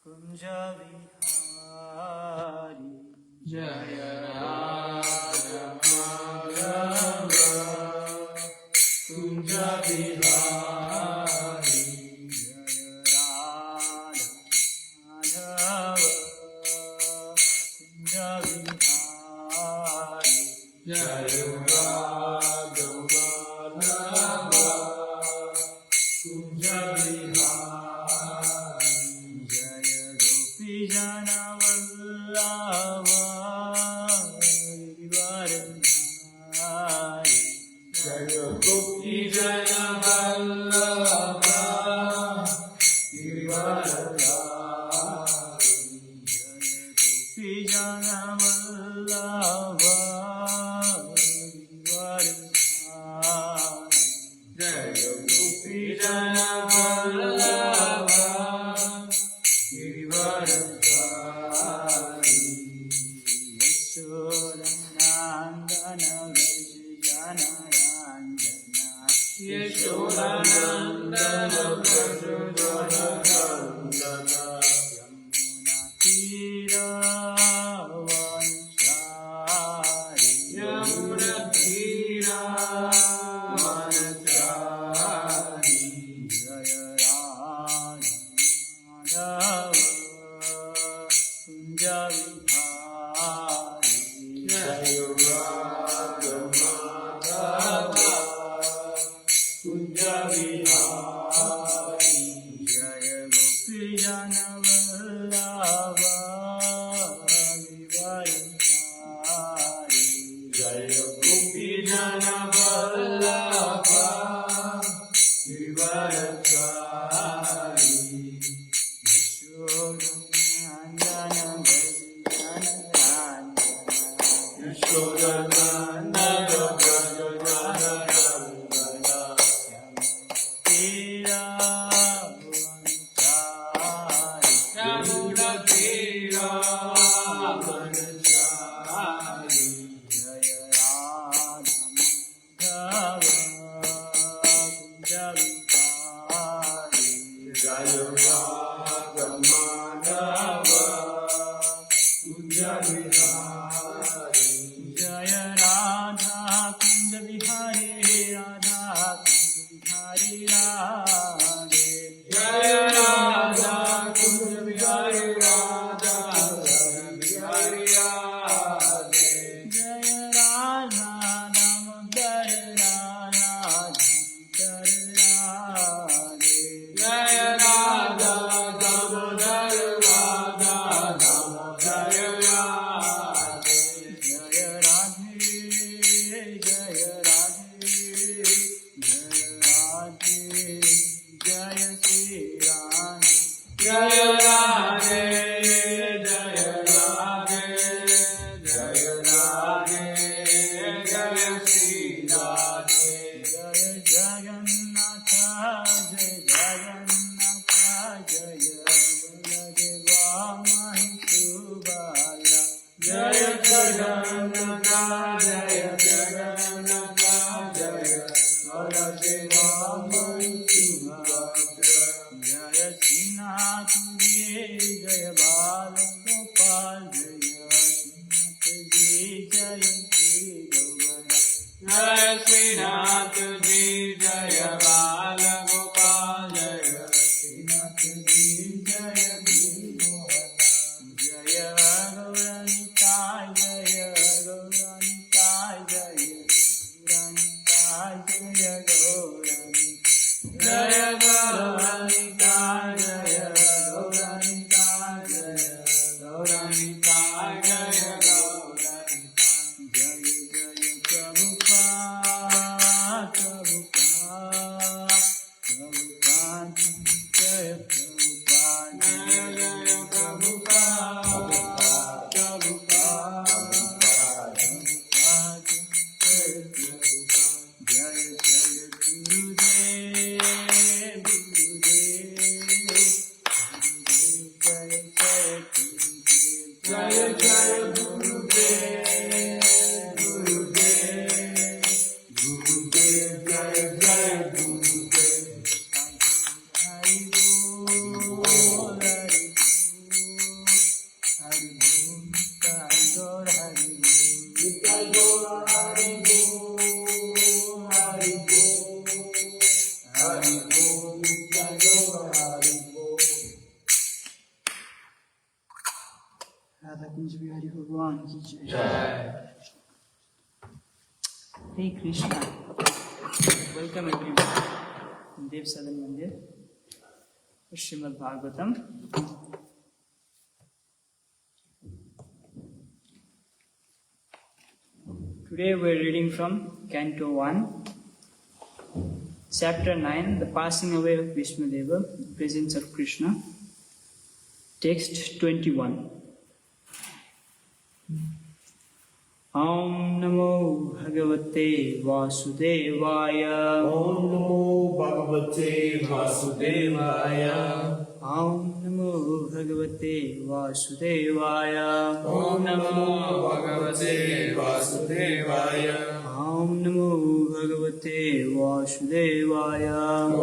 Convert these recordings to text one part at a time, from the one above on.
कुंज विहारी जय राधा माधव कुंज विहारी जय राधा माधव कुंज विहारी जय राधा माधव कुंज विहारी जय गोपी जन वल्लभ गिरिवरधारी जय गोपी जन वल्लभ गिरिवरधारी जय गोपी जन वल्लभ गिरिवरधारी जय गोपी जन वल्लभ गिरिवरधारी यशोदनन्दन व्रज जनरञ्जना यशोदानन्दन व्रज जनरञ्जना यमुनातीरवंशारी यमुनतीरावनचारी जय राधामाधव कुञ्ज विहारी जय राधमाधव कुंज विहारी जय गोपी जन वल्लभ गिरिवरधारी जय गोपी जन वल्लभ गिरिवरधारी यशोदनन्दन व्रज जनरञ्जना यशोदानन्दन व्रज जनरञ्जना यमुनतीरावनचारी जय राधामाधव कुञ्ज विहारी जय राधमाधव कुंज विहारी जय राधा कुंज बिहारी राधा कुंज बिहारी राधे जय राधा कुंज विहारी राधा कुंज विहारी राधे जय राधा दामोदर राधा धीकर राधे जय राधा दामोदर राधा दामोदर राधे जय राधे जय राधे जय राधे जय श्री राधे जय राधे जय राधे जय राधे जय श्री राधे जय जगन्नाथ जय जगन्नाथ जय बलदेवा महिषुबाला जय जगन्नाथ जय जगन्नाथ जय बलदेवा महिषुभद्र जय श्रीनाथ जी जय बाल गोपाल जय श्रीनाथ जी जय श्री गौरा जय श्रीनाथ जी जय बाल गोपाल जय श्रीनाथ जी जय श्री मोहन जय गौरनिताय जय गौरनिताय जय गौरनिताय जय गौरनि जय गौरनिताय जय गौरनिताय जय गौरनिताय जय गौरनिताय जय जय प्रभुपाद प्रभुपाद प्रभुपाद जय प्रभुपाद जय जय प्रभुपाद प्रभुपाद प्रभुपाद जय प्रभुपाद जय जय गुरुदेव गुरुदेव जय जय गुरुदेव जय जय गुरुदेव गुरुदेव गुरुदेव जय जय गुरुदेव हरि बोल हरि बोल राधा कुंज बिहारी भगवान की जय। जय। Hey Krishna, welcome everyone in Dev Sadan Mandir, Srimad Bhagavatam. Today we are reading from Canto 1, Chapter 9, The Passing Away of Vishmadeva, the Presence of Krishna. Text 21. Om Namo Bhagavate Vasudevaya. Om Namo Bhagavate Vasudevaya. Om Namo Bhagavate Vasudevaya. Om Namo Bhagavate Vasudevaya. Om Namo Bhagavate Vasudevaya.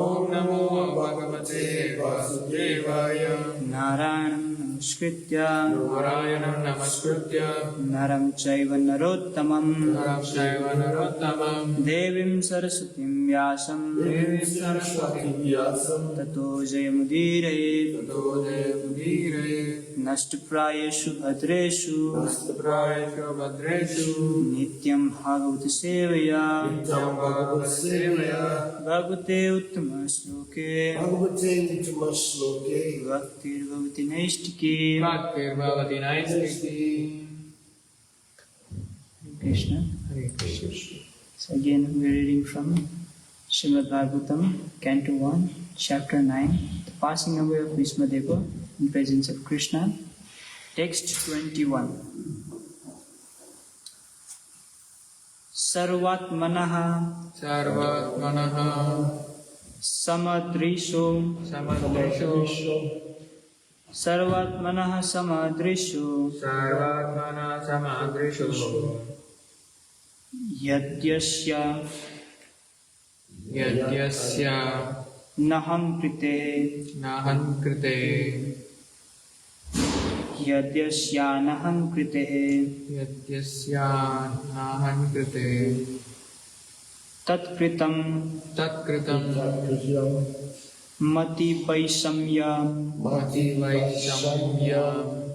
Om Namo Bhagavate Vasudevaya. Narayanam Namaskritya Narayanam Namaskritya Naram Chaiva Narottamam Naram Chaiva Narottamam Devim Saraswatim Vyasam Devim Saraswati Vyasam Tato Jayamudire Tato Jayamudire Nashtaprayeshu Bhadreshu Nastaprayeshu Bhadreshu Nityam Bhagavata Sevaya Nityam Bhagavata Sevaya Bhagavate Uttama Sloke Bhagavate Uttama Sloke Bhaktir Bhavati Naistike. Bhaktir Bhavati Naistiki. Krishna. Hare Krishna. So again we are reading from Srimad Bhagavatam, Canto 1, Chapter 9, The Passing Away of Vishmadeva in Presence of Krishna. Text 21. Sarvatmanaha Sarvatmanaha Samadrisho Samadrisho Sarvatmanaha Samadrisho Sarvatmana Samadrisho Yadyasya Yadyasya Naham Krite Nahan Krite Yadyasya Naham Krite Yadyasya Nahan Krite Tatkritam Tatkritam Mati Vaishamya Mati Vaishamya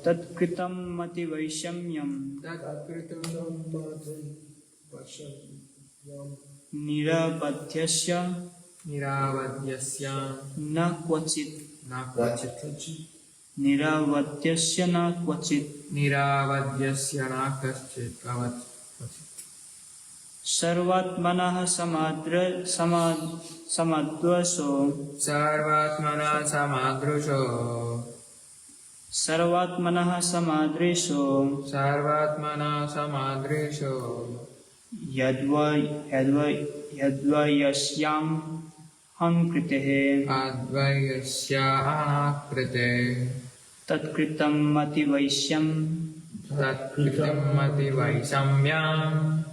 Tatkritam Mati Vaishamyam Tatkritam Mati Vaishamya Nirabadhyasya Niravadyasya Na Kvachit Nakvachit Niravadyasya Na Kvachit Niravadyasya Nakvachit Kavachit Sarvatmanaha Samadvaso Sarvatmana Samadrusho Sarvatmanaha Samadresho Sarvatmana Samadrisho Yadva Yasyam Hankritehe Advayasya Akrite Tatkritam Mati Vaishyam Tatkritam Mati Vaisamyam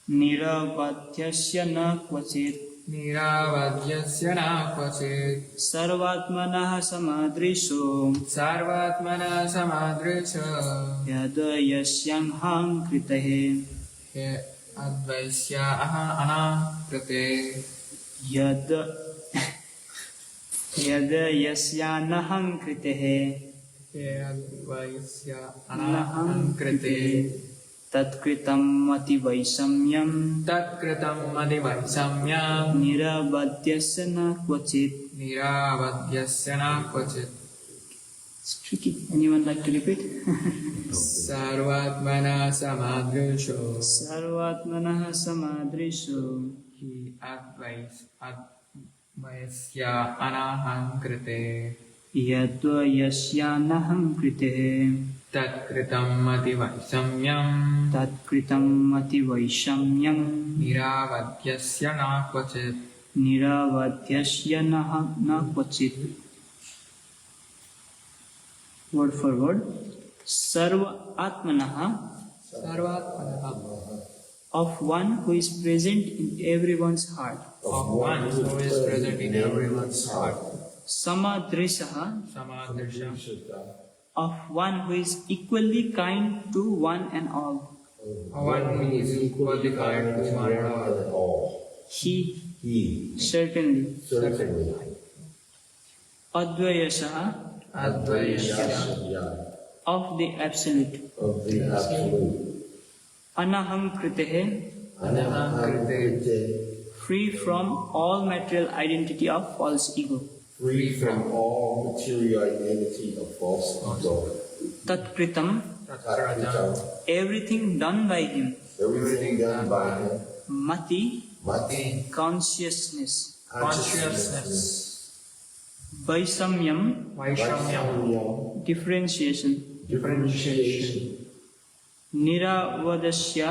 Niravadyasya Na Kvachit Niravadyasya Nakvachit Sarvatmanaha Samadresho Sarvatmana Samadrisho Yadva Yasyam Hankritehe Advaisya Anakrite Yada Yasyana Kritehe Advaisya Anakrite Tatkritam Mati Vaisamyam Tatkritam Mati Vaisamyam Niravadyasya Na Kvachit. Niravadyasya Nakvachit It's tricky. Anyone like to repeat? Sarvatmana Samadrisho Sarvatmanaha Samadresho He Advaisya Anahankrite Yadva Yasyanaham Kritehe Tatkritam Mati Vaisamyam Tatkritam Mati Vaishamyam Niravadyasya Nakvachit Niravadyasya Na Kvachit. Word for word. Sarva Atmanaha, Sarvatmana of one who is present in everyone's heart. of one who is present in everyone's heart. Samadrishaha, Samadrisha of one who is equally kind to one and all. one who is equally kind to one and all. He certainly. Certainly. Advayashaha, Advayasya of the Absolute. of the Absolute. Anaham kritehe, Anaham, free from all material identity of false ego. free from all material identity of false ego. Tat kritam, Tatkritam, everything done by him. everything done by him. Mati, Mati, consciousness. consciousness. Vaisamyam, Vaishamyam, differentiation. differentiation. Niravadasya,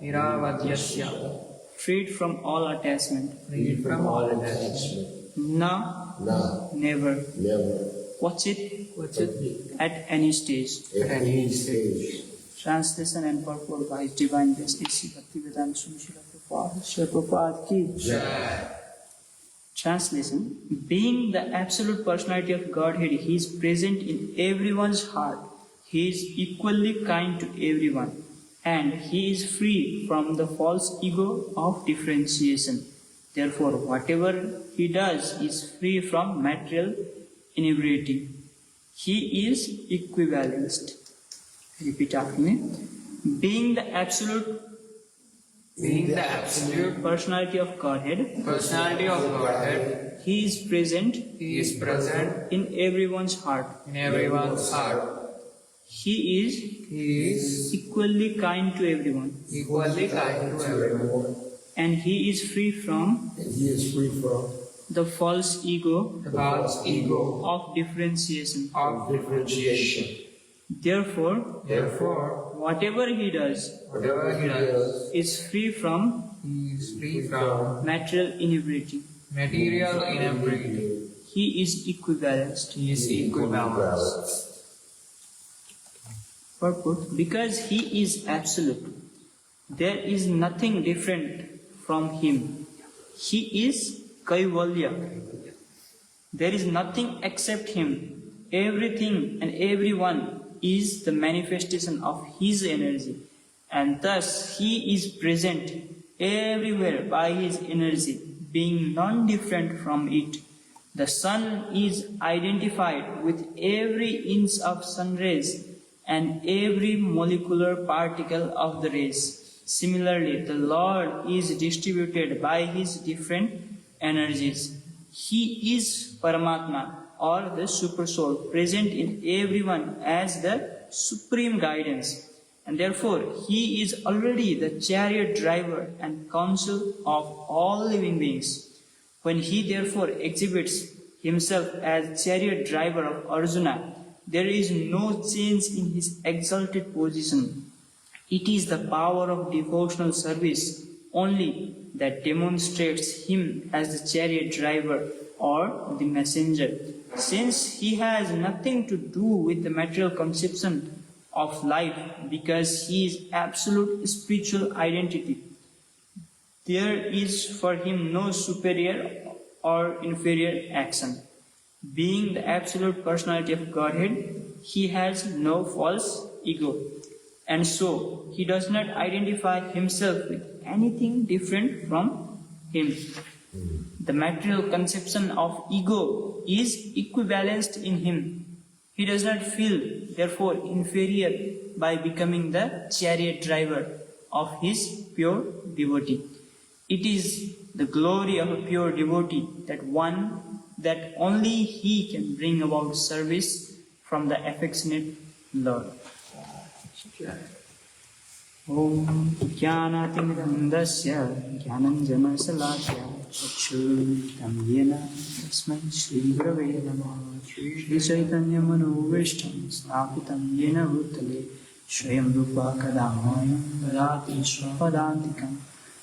Niravadyasya, freed from all attachment. Free from all attachment. Na, Now, never. never, Quachit, quachit, at any stage. at any stage. Translation and purport by His Divine Grace A.C. Bhaktivedanta Swami Srila Prabhupada. Srila Prabhupada ki Jai. Translation: being the absolute personality of Godhead, He is present in everyone's heart. He is equally kind to everyone, and He is free from the false ego of differentiation. Therefore, whatever He does is free from material inebriety. He is equivalenced. Repeat after me. Being the absolute personality of Godhead, personality of Godhead, He is present He is present in everyone's heart. in everyone's heart. He is He is equally kind to everyone, equally kind to everyone. and He is free from And he is free from the false ego The false ego of differentiation. of differentiation. Therefore, Therefore, whatever He does whatever He does, is free from He is free from material inebriety. material inebriety. He is equivalenced. He is equibalanced. Purport: because He is absolute, there is nothing different from Him. He is Kaivalya. There is nothing except Him. Everything and everyone is the manifestation of His energy, and thus He is present everywhere by His energy, being non-different from it. The sun is identified with every inch of sun rays and every molecular particle of the rays. Similarly, the Lord is distributed by His different energies. He is Paramatma, or the Super Soul, present in everyone as the supreme guidance. And therefore, He is already the chariot driver and counsel of all living beings. When He therefore exhibits Himself as chariot driver of Arjuna, there is no change in His exalted position. It is the power of devotional service only that demonstrates Him as the chariot driver or the messenger. Since He has nothing to do with the material conception of life, because He is absolute spiritual identity, there is for Him no superior or inferior action. Being the absolute personality of Godhead, He has no false ego, and so He does not identify Himself with anything different from Him. The material conception of ego is equivalenced in Him. He does not feel, therefore, inferior by becoming the chariot driver of His pure devotee. It is the glory of a pure devotee that only he can bring about service from the affectionate Lord. Om Jnanatimidandasya Jnananjanasalakya Chakshurtam Yena Tasmai Shri Gurave Namaha Shri Chaitanya Manobhishtam Snapitam Yena Bhutale Swayam Rupa Kadamaya Radati Swapadantikam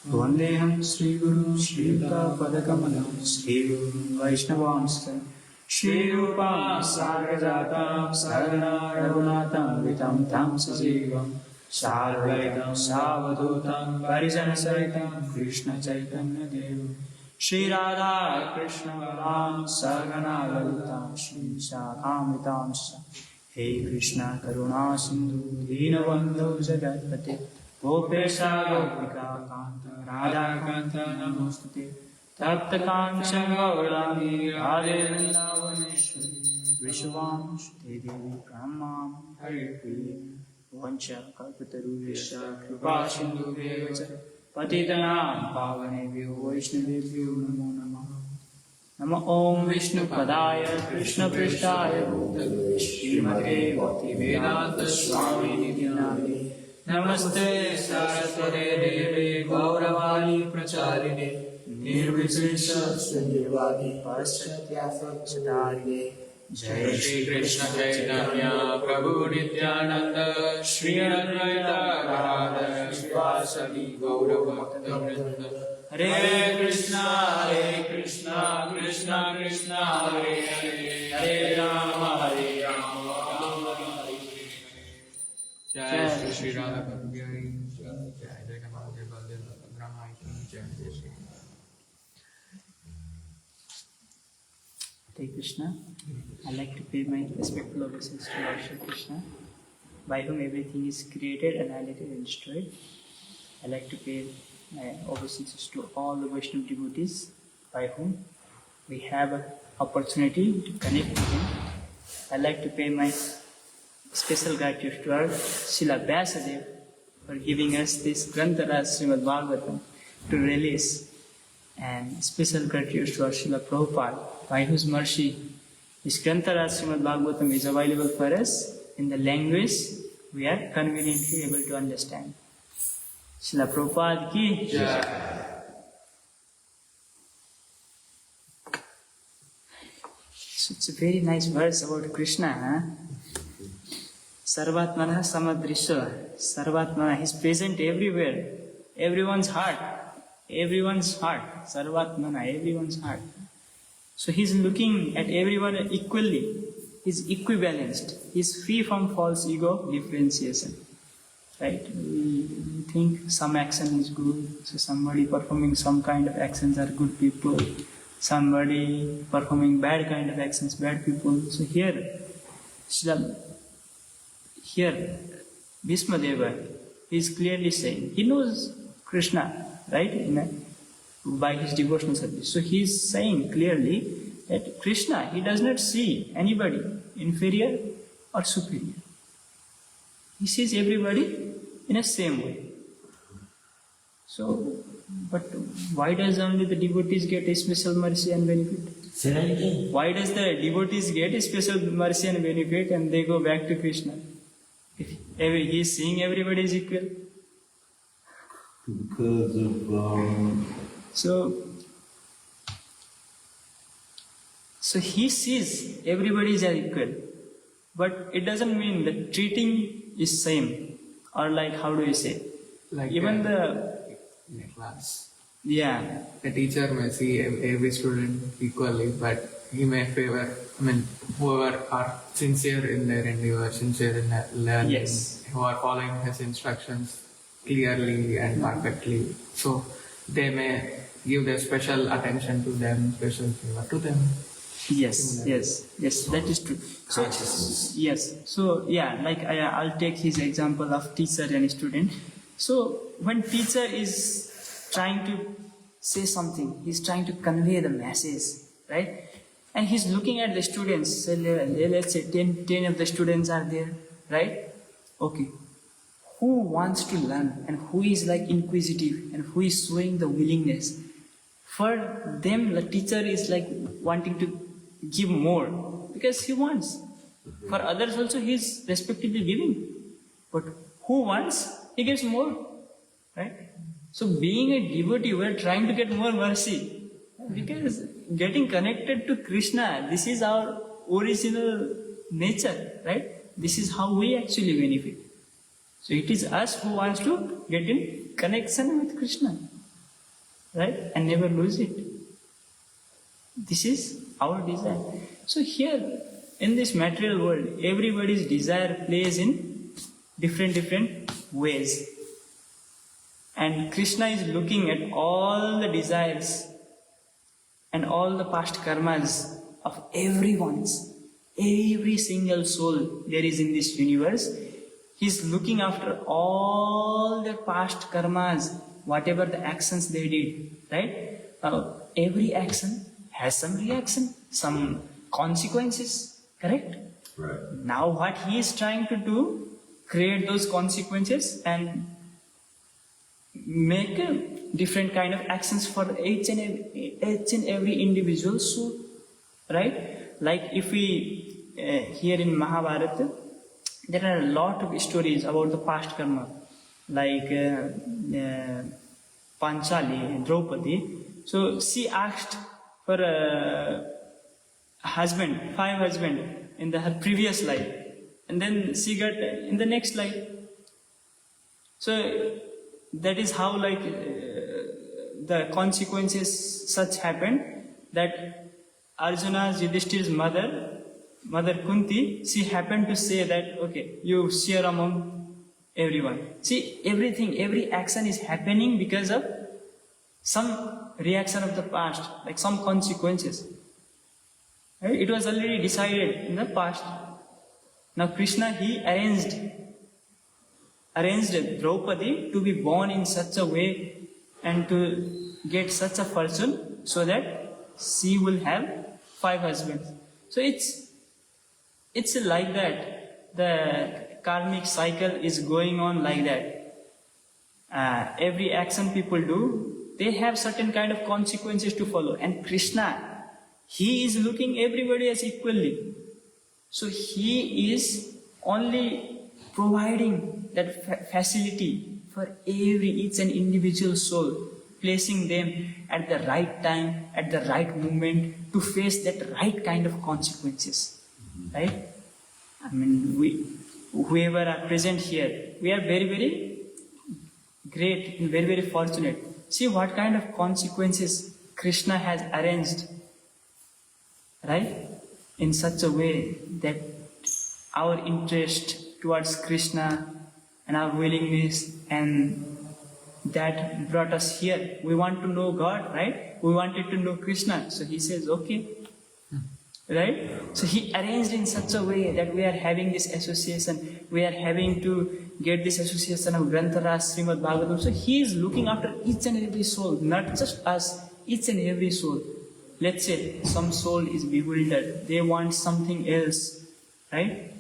Vandeham Sri Guru Sri Yuta Padakamalam Sri Guru Vaishnavamsa Shri Rupa Sargajata Sargana Raghunatam Vitam Tam Sajivam Sarvaitam Savadutam Parijana Saitam Krishna Chaitanya Devam Shri Radha Krishna Balam Sargana Lalutam Shri Shakam Sa Hey Krishna Karuna Sindhu Dinabandhu Jagatpate Gopesha Gopika Kanta Radha Kanta Namostate Tapta Kancha Gaurami Radhe Vrindavaneshwari Vishwansh Devi Pranamam Hare Kriya. Vancha Kalpataruvesha Kripa Sindhu Devacha Patitanam Pavanebhyo Vaishnavebhyo Namo Namah. Namo Om Vishnu Padaya Krishna Prishtaya Bhutale Srimate Bhaktivedanta Swami Nidhi Namaste Saraswate Devi Gauravani Pracharine Nirvishesha Sunyavadi Paschatya Sachadarine Jai Shri Krishna Chaitanya Prabhu Nityananda Shri Advaita Gadadhar Srivasadi Gaura Bhakta Hare Krishna Krishna Krishna Hare Hare Hare Rama Hare Rama Jai Shri Radha Gopinari Jai Jai Kamal Jai Baldev Brahma Jai Jai Shri Hare Krishna. I'd like to pay my respectful obeisance to Lord Shri Krishna, by whom everything is created, annihilated, and destroyed. I'd like to pay my obeisances to all the Vaishnava devotees, by whom we have an opportunity to connect with Him. I'd like to pay my special gratitude to our Srila Vyasadeva for giving us this Grantaraj Srimad Bhagavatam to release, and special gratitude to our Srila Prabhupada, by whose mercy this Grantaraj Srimad Bhagavatam is available for us in the language we are conveniently able to understand. Srila Prabhupada ki Jai. So it's a very nice verse about Krishna. Sarvatmana samadrisha. Sarvatmana, He's present everywhere. Everyone's heart. Everyone's heart. Sarvatmana, everyone's heart. So He's looking at everyone equally. He's equibalanced. He's free from false ego differentiation. Right? We think some action is good, so somebody performing some kind of actions are good people. Somebody performing bad kind of actions, bad people. So here Bhismadeva is clearly saying, he knows Krishna, right? By his devotional service. So he is saying clearly that Krishna, he does not see anybody inferior or superior. He sees everybody in a same way. So, but why does only the devotees get a special mercy and benefit? Say that again. Why does the devotees get a special mercy and benefit and they go back to Krishna? If he is seeing everybody is equal. Because of So he sees everybody is equal, but it doesn't mean that treating is same, or like, how do you say? Like Even in a class. the The teacher may see every student equally, but he may favor, whoever are sincere in their endeavor, sincere in their learning, Yes. who are following his instructions clearly and perfectly. So they may give their special attention to them, special favor to them. yes, that is true. So, consciousness. yes, so yeah, like I'll take his example of teacher and student. So when teacher is trying to say something, he's trying to convey the message, right? And he's looking at the students. So let's say 10 of the students are there, right? Okay. Who wants to learn and who is like inquisitive and who is showing the willingness? For them, the teacher is like wanting to give more because he wants. For others also, he is respectively giving. But who wants, he gives more, right? So being a devotee, we are trying to get more mercy because getting connected to Krishna, this is our original nature, right? This is how we actually benefit. So it is us who wants to get in connection with Krishna, right? And never lose it. This is our desire. So here, in this material world, everybody's desire plays in different ways. And Krishna is looking at all the desires and all the past karmas of every single soul there is in this universe. He's looking after all the past karmas, whatever the actions they did, right? Every action has some reaction, some consequences Correct? Right. Now what he is trying to do, create those consequences and make a different kind of actions for each and every individual soul. Right? Like if we, here in Mahabharata, there are a lot of stories about the past karma. Like Panchali, Draupadi. So she asked for a husband, 5 husbands in her previous life. And then she got in the next life. So that is how the consequences such happened that Arjuna's Yudhishthir's Mother Kunti, she happened to say that, okay, you share among everyone. See, every action is happening because of some reaction of the past, like some consequences. Right? It was already decided in the past. Now Krishna, he arranged Draupadi to be born in such a way and to get such a fortune so that she will have 5 husbands. So it's like that. The karmic cycle is going on like that. Every action people do, they have certain kind of consequences to follow. And Krishna, he is looking everybody as equally. So he is only providing that facility for each and individual soul, placing them at the right time, at the right moment to face that right kind of consequences. Right? I mean, whoever are present here, we are very, very great and very, very fortunate. See what kind of consequences Krishna has arranged, right? In such a way that our interest towards Krishna and our willingness and that brought us here. We want to know God, right? We wanted to know Krishna. So he says, okay. Right? So he arranged in such a way that we are having this association. We are having to get this association of Grantharas, Srimad Bhagavatam. So he is looking after each and every soul, not just us, each and every soul. Let's say some soul is bewildered. They want something else. Right?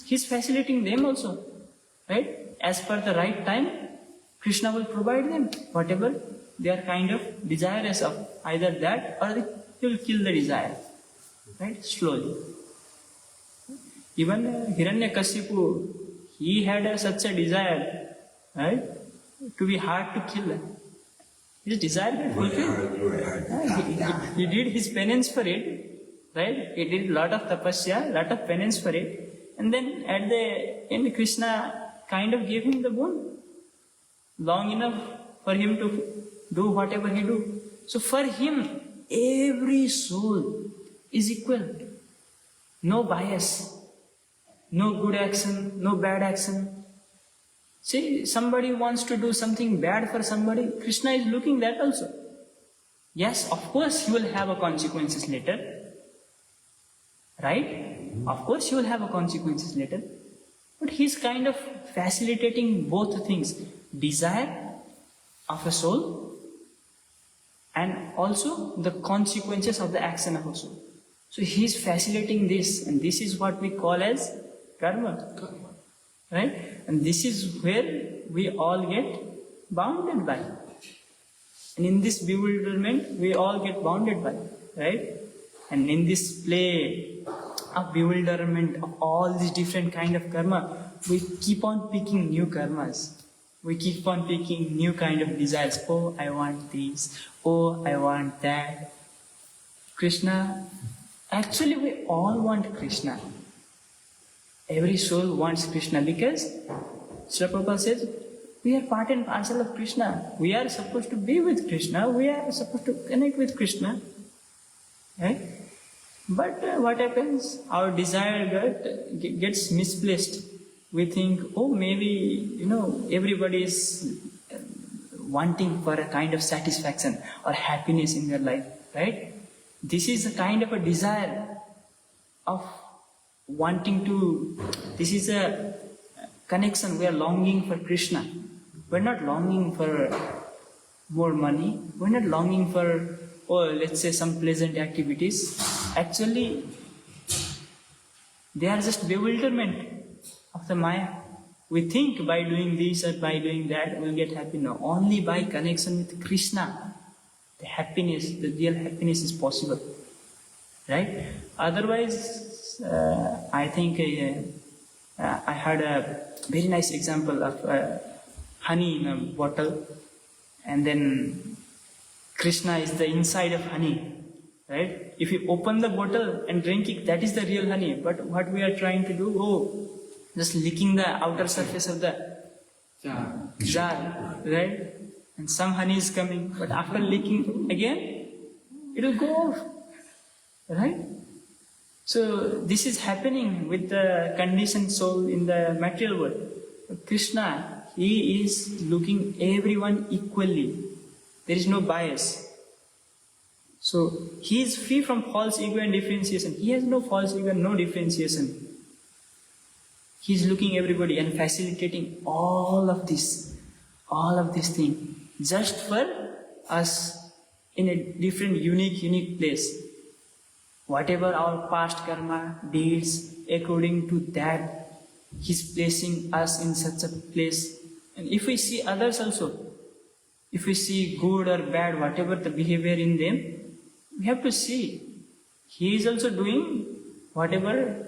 He's facilitating them also. Right? As per the right time, Krishna will provide them whatever they are kind of desirous of. Either that or he will kill the desire. Right? Slowly. Even Hiranyakashipu, he had such a desire, right? To be hard to kill. His desire got fulfilled. He did his penance for it, right? He did a lot of tapasya, lot of penance for it. And then at the end, Krishna kind of gave him the boon. Long enough for him to do whatever he do. So for him, every soul is equal. No bias. No good action, no bad action. See, somebody wants to do something bad for somebody, Krishna is looking that also. Yes, of course he will have a consequences later. Right? Of course he will have a consequences later. But he's kind of facilitating both things. Desire of a soul and also the consequences of the action of a soul. So he's facilitating this, and this is what we call as karma. Right? And this is where we all get bounded by. And in this bewilderment, we all get bounded by. Right? And in this play of bewilderment of all these different kind of karma, we keep on picking new karmas. We keep on picking new kind of desires. Oh, I want this. Oh, I want that. Krishna. Actually, we all want Krishna. Every soul wants Krishna because Srila Prabhupada says, we are part and parcel of Krishna. We are supposed to be with Krishna. We are supposed to connect with Krishna. Right? But what happens? Our desire gets misplaced. We think, oh, maybe, everybody is wanting for a kind of satisfaction or happiness in their life. Right? This is a kind of a desire of wanting to, this is a connection, we are longing for Krishna. We're not longing for more money, we're not longing for, let's say some pleasant activities. Actually, They are just bewilderment of the Maya. We think by doing this or by doing that we'll get happy. No, only by connection with Krishna, the happiness, the real happiness is possible. Right? Otherwise, I think I had a very nice example of honey in a bottle, and then Krishna is the inside of honey. Right? If you open the bottle and drink it, that is the real honey. But what we are trying to do, just licking the outer surface of the jar, right? And some honey is coming, but after licking again, it will go off, right? So this is happening with the conditioned soul in the material world. But Krishna, He is looking everyone equally. There is no bias. So He is free from false ego and differentiation. He has no false ego and no differentiation. He is looking everybody and facilitating all of this thing, just for us in a different, unique place. Whatever our past karma, deeds, according to that, He's placing us in such a place. And if we see others also, if we see good or bad, whatever the behavior in them, we have to see He is also doing whatever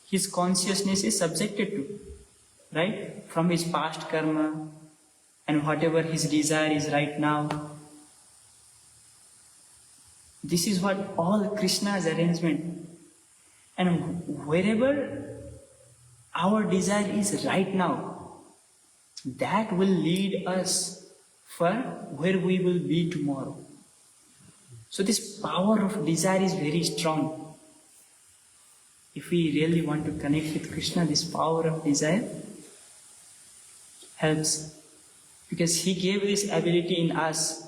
his consciousness is subjected to, right? From his past karma and whatever his desire is right now. This is what all Krishna's arrangement. And wherever our desire is right now, that will lead us for where we will be tomorrow. So this power of desire is very strong. If we really want to connect with Krishna, this power of desire helps. Because He gave this ability in us,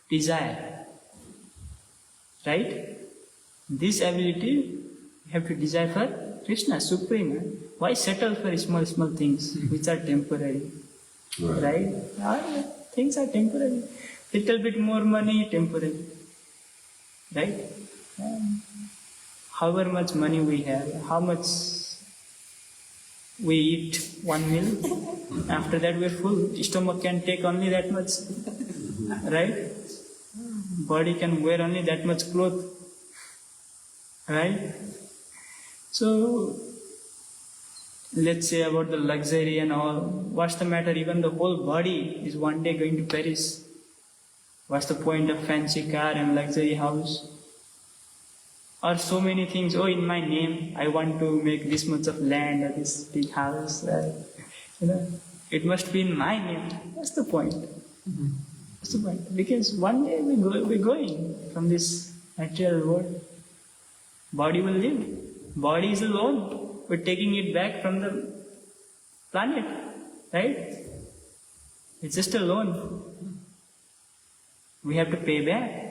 desire. Right? This ability, we have to desire for Krishna, Supreme. Why settle for small things which are temporary? Right? Things are temporary. Little bit more money, temporary. Right? However much money we have, how much we eat one meal, after that we're full. Stomach can take only that much. Right? Body can wear only that much cloth. Right? So, let's say about the luxury and all. What's the matter? Even the whole body is one day going to perish. What's the point of fancy car and luxury house? Or so many things. Oh, in my name, I want to make this much of land or this big house. It must be in my name. What's the point? What's the point? Because one day we're going from this material world. Body will leave. Body is alone. We're taking it back from the planet. Right? It's just a loan. We have to pay back.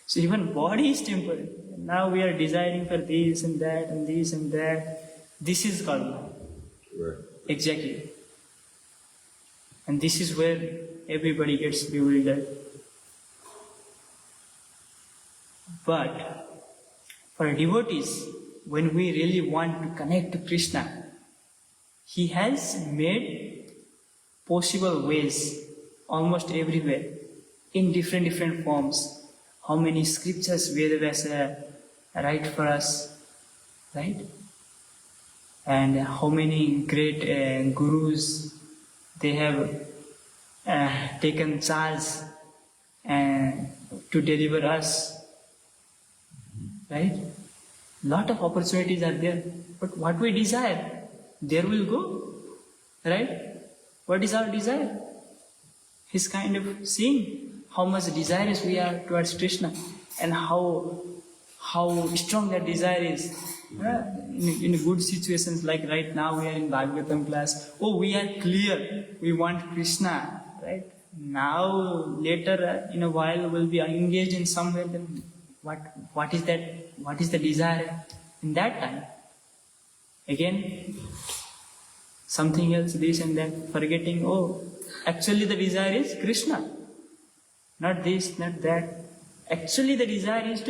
So even body is temporary. Now we are desiring for this and that and this and that. This is karma. Right. Exactly. And this is where everybody gets bewildered. But for devotees, when we really want to connect to Krishna, He has made possible ways almost everywhere in different forms. How many scriptures Vedavasa write for us, right? And how many great gurus they have taken charge to deliver us, right? Lot of opportunities are there, but what we desire, there will go, right? What is our desire? His kind of seeing how much desirous we are towards Krishna and how strong that desire is. In good situations like right now we are in Bhagavatam class. Oh, we are clear. We want Krishna, right? Now, later in a while we'll be engaged in somewhere. Then what is that? What is the desire in that time? Again, something else, this and that, forgetting, oh, actually the desire is Krishna. Not this, not that. Actually the desire is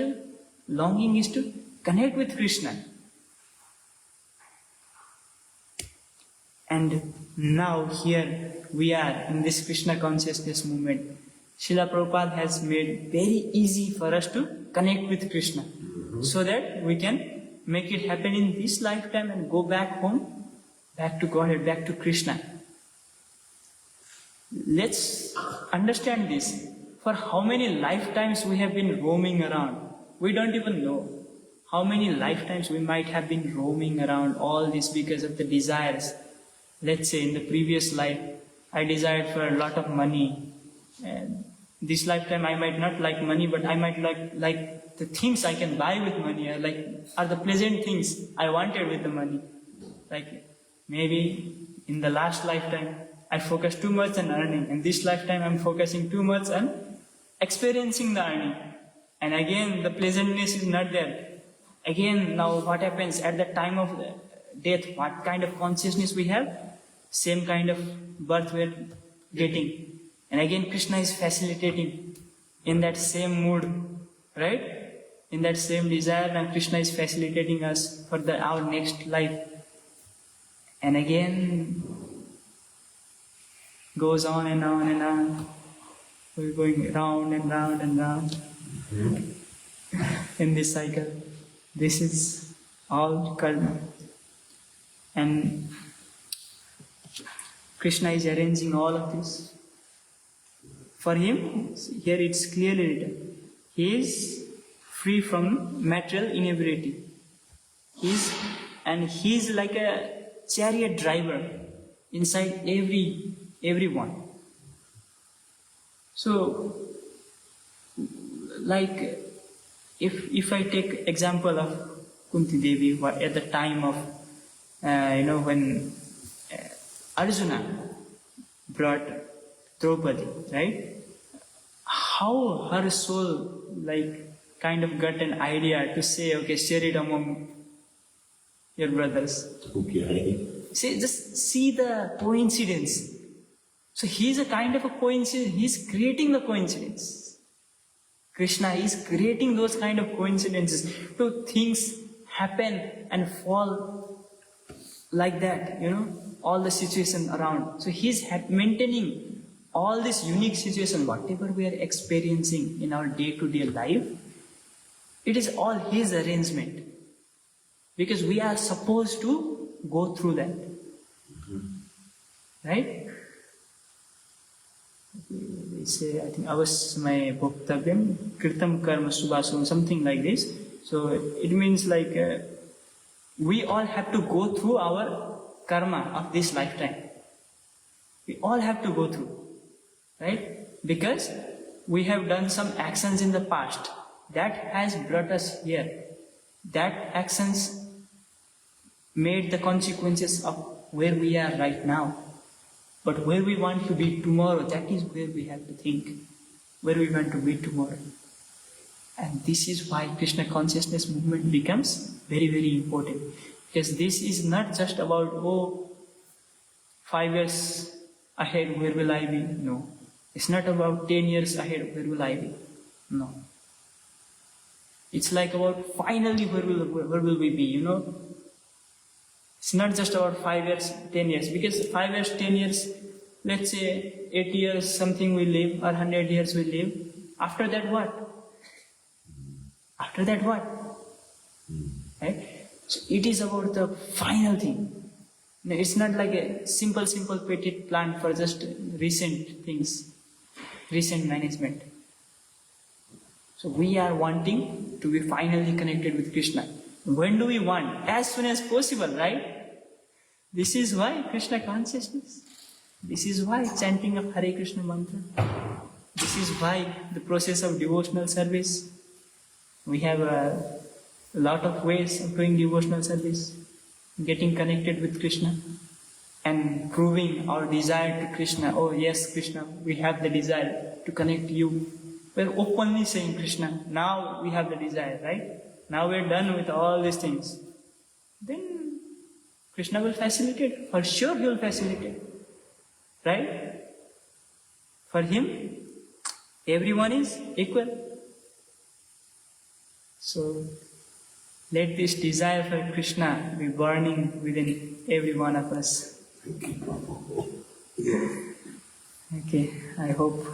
longing is to connect with Krishna. And now here we are in this Krishna consciousness movement. Srila Prabhupada has made very easy for us to connect with Krishna, so that we can make it happen in this lifetime and go back home, back to Godhead, back to Krishna. Let's understand this. For how many lifetimes we have been roaming around, we don't even know. How many lifetimes we might have been roaming around all this because of the desires. Let's say in the previous life, I desired for a lot of money. And this lifetime I might not like money, but I might like the things I can buy with money, or are the pleasant things I wanted with the money. Like maybe in the last lifetime, I focused too much on earning. In this lifetime, I'm focusing too much on experiencing the earning. And again, the pleasantness is not there. Again, now what happens at the time of death? What kind of consciousness we have? Same kind of birth we're getting. And again, Krishna is facilitating in that same mood, right? In that same desire, and Krishna is facilitating us for our next life. And again, goes on and on and on. We're going round and round and round in this cycle. This is all karma. And Krishna is arranging all of this. For him, here it's clearly written, he is free from material inability. He's like a chariot driver inside everyone. So, like, if I take example of Kunti Devi at the time of, when Arjuna brought Draupadi, right? How her soul, kind of got an idea to say, okay, share it among your brothers. Okay. Just see the coincidence. So he's a kind of a coincidence. He's creating the coincidence. Krishna is creating those kind of coincidences. So things happen and fall like that, all the situation around. So he's maintaining all this unique situation, whatever we are experiencing in our day-to-day life, it is all his arrangement. Because we are supposed to go through that. Right? They say, I think avasmay bhoktavyam kirtam karma subhasum, something like this. So it means we all have to go through our karma of this lifetime. We all have to go through. Right? Because we have done some actions in the past that has brought us here. That actions made the consequences of where we are right now. But where we want to be tomorrow, that is where we have to think. Where we want to be tomorrow. And this is why Krishna consciousness movement becomes very, very important. Because this is not just about, 5 years ahead, where will I be? No. It's not about 10 years ahead, where will I be? No. It's like about finally where will we be, It's not just about 5 years, 10 years. Because 5 years, 10 years, let's say 8 years something we live, or 100 years we live. After that what? After that what? Right? So it is about the final thing. It's not like a simple petite plan for just recent things, recent management. So we are wanting to be finally connected with Krishna. When do we want? As soon as possible, right? This is why Krishna consciousness. This is why chanting of Hare Krishna mantra. This is why the process of devotional service. We have a lot of ways of doing devotional service. Getting connected with Krishna and proving our desire to Krishna. Oh yes, Krishna, we have the desire to connect to you. We're openly saying, Krishna, now we have the desire, right? Now we're done with all these things. Then Krishna will facilitate. For sure he will facilitate. Right? For him, everyone is equal. So, let this desire for Krishna be burning within every one of us. Okay, I hope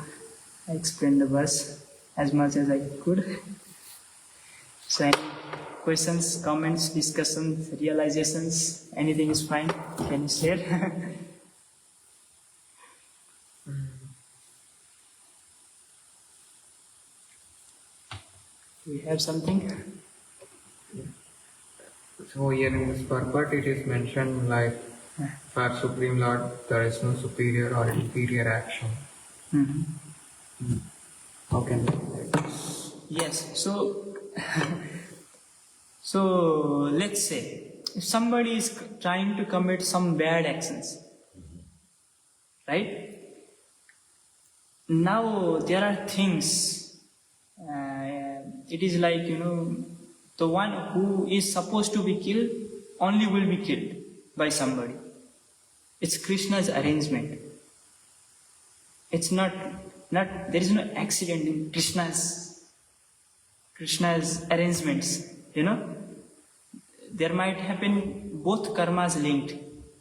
I explained the verse as much as I could. So, any questions, comments, discussions, realizations, anything is fine. Can you share? We have something? So here in this purport it is mentioned like for Supreme Lord there is no superior or inferior action. Mm-hmm. How can we Yes, so so let's say if somebody is trying to commit some bad actions, right? Now there are things, it is like, the one who is supposed to be killed only will be killed by somebody. It's Krishna's arrangement. It's not, there is no accident in Krishna's arrangements, There might happen both karmas linked.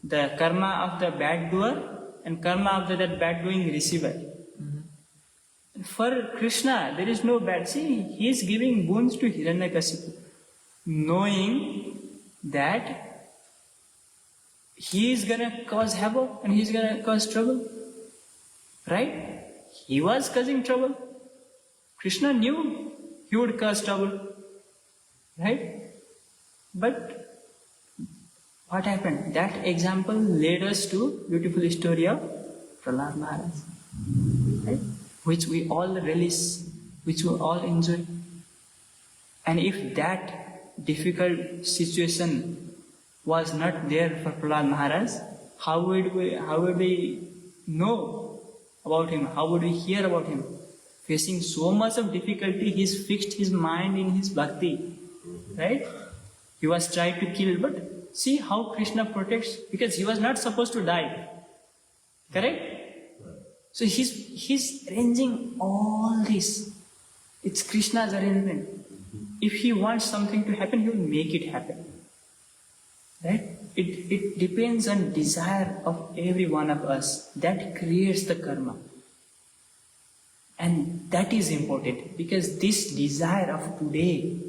The karma of the bad doer and karma of that bad doing receiver. For Krishna, there is no bad. See, he is giving boons to Hiranyakashipu, knowing that he is gonna cause havoc and he is gonna cause trouble. Right? He was causing trouble. Krishna knew he would cause trouble. Right? But what happened? That example led us to beautiful story of Prahlad Maharaj. Right? Which we all relish, which we all enjoy. And if that difficult situation was not there for Prahlad Maharaj, how would we know about him? How would we hear about him? Facing so much of difficulty, he's fixed his mind in his bhakti. Right? He was trying to kill, but see how Krishna protects, because he was not supposed to die. Correct? So he's arranging all this. It's Krishna's arrangement. If he wants something to happen, he will make it happen. Right? It depends on desire of every one of us. That creates the karma. And that is important, because this desire of today,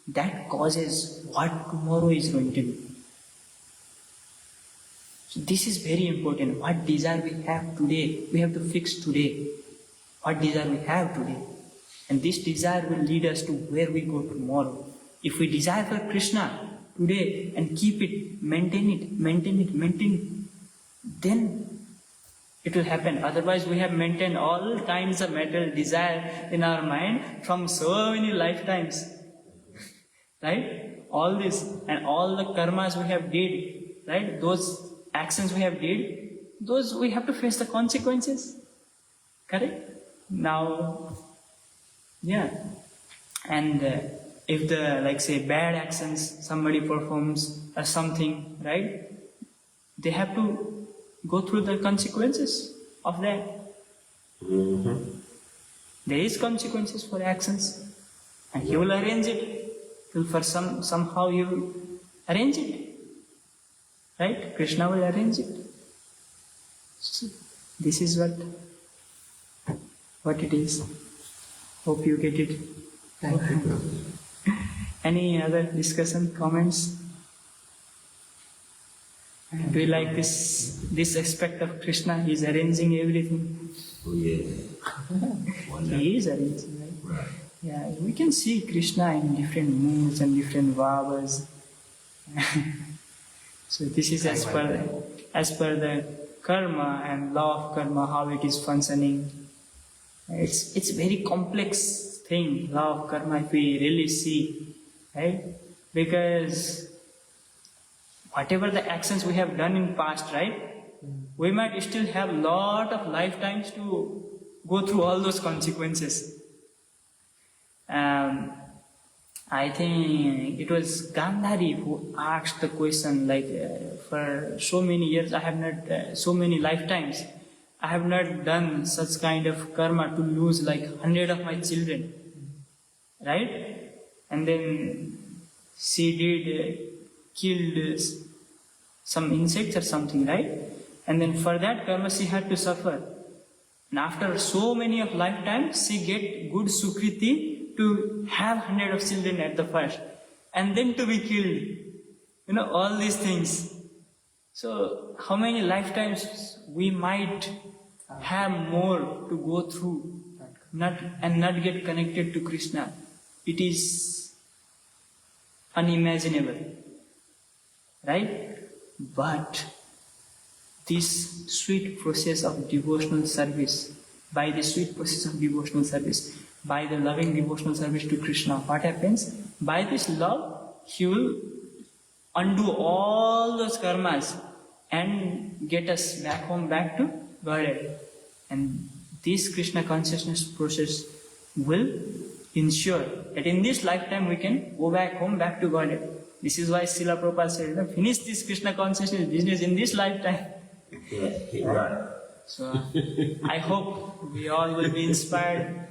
that causes what tomorrow is going to be. So this is very important. What desire we have today, we have to fix today. What desire we have today. And this desire will lead us to where we go tomorrow. If we desire for Krishna today and keep it, maintain it, then it will happen. Otherwise we have maintained all kinds of material desire in our mind from so many lifetimes. Right? All this and all the karmas we have did, right? Those actions we have did, those we have to face the consequences. Correct? Now, yeah. And if the, like say, bad actions somebody performs or something, right? They have to go through the consequences of that. There is consequences for actions, and he will arrange it. For somehow he will arrange it. Right? Krishna will arrange it. So, this is what it is. Hope you get it. Thank you. Any other discussion, comments? Do you like this aspect of Krishna? He is arranging everything. Oh, yes. He is arranging, right? Yeah, we can see Krishna in different moods and different bhavas. So this is as per the karma and law of karma, how it is functioning. It's very complex thing, law of karma, if we really see, right? Because whatever the actions we have done in past, right? We might still have lot of lifetimes to go through all those consequences. I think it was Gandhari who asked the question, like, for so many years I have not, so many lifetimes, I have not done such kind of karma to lose like 100 of my children. Right? And then she did killed some insects or something, right? And then for that karma she had to suffer. And after so many of lifetimes, she get good sukriti to have 100 of children at the first. And then to be killed. All these things. So how many lifetimes we might have more to go through not get connected to Krishna. It is unimaginable. Right? But this sweet process of devotional service, by the sweet process of devotional service, by the loving devotional service to Krishna, what happens? By this love, he will undo all those karmas and get us back home, back to Godhead. And this Krishna consciousness process will ensure that in this lifetime we can go back home, back to Godhead. This is why Srila Prabhupada said, finish this Krishna consciousness business in this lifetime. Right. So I hope we all will be inspired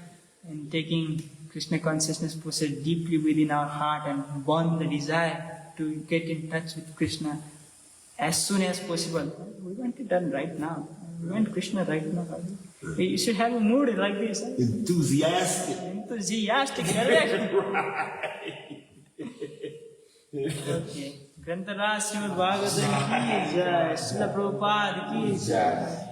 in taking Krishna consciousness process deeply within our heart and burn the desire to get in touch with Krishna as soon as possible. We want it done right now. We want Krishna right now. We should have a mood like this. Enthusiastic. Enthusiastic, correct? Okay. Grantaraj Srimad Bhagavatam ki jai, Srila Prabhupada ki jai.